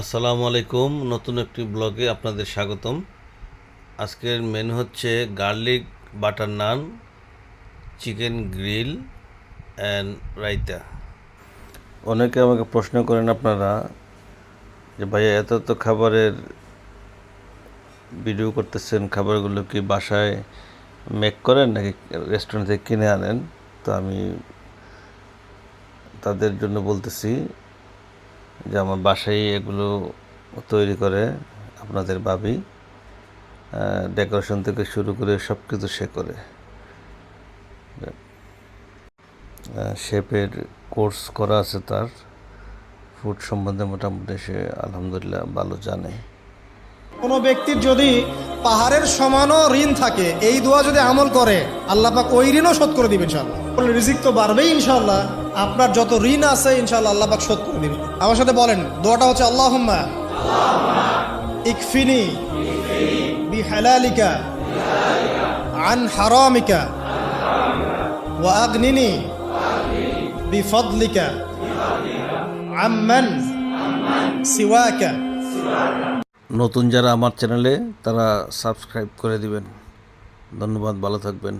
আসসালামু আলাইকুম। নতুন একটি ব্লগে আপনাদের স্বাগতম। আজকের মেনু হচ্ছে garlic butter naan, chicken grill and raita. অনেকে আমাকে প্রশ্ন করেন আপনারা যে ভাইয়া এত তো খাবারের ভিডিও করতেছেন, খাবারগুলো কি বাসায় মেক করেন নাকি রেস্টুরেন্ট থেকে কিনে আনেন? তো আমি তাদের জন্য বলতেছি যে আমার বাসায় এগুলো তৈরি করে আপনাদের ভাবি। ডেকোরেশন থেকে শুরু করে সব কিছু সে করে। শেফের কোর্স করা আছে তার, ফুড সম্বন্ধে মোটামুটি সে আলহামদুলিল্লাহ ভালো জানে। কোনো ব্যক্তির যদি পাহাড়ের সমানও ঋণ থাকে, এই দোয়া যদি আমল করে আল্লাহ পাক ওই ঋণও শোধ করে দিবেন ইনশাআল্লাহ। রিজিক তো বাড়বেই ইনশাআল্লাহ, আপনার যত ঋণ আছে ইনশাআল্লাহ আল্লাহ পাক শোধ করে দিবেন। আমার সাথে বলেন, দোয়াটা হচ্ছে আল্লাহুম্মা ইকফিনি বিহালালিকা আন হারামিকা ওয়া আগনিনি বিফদলিকা আম্মান সিওয়াকা। নতুন যারা আমার চ্যানেলে, তারা সাবস্ক্রাইব করে দিবেন। ধন্যবাদ, ভালো থাকবেন।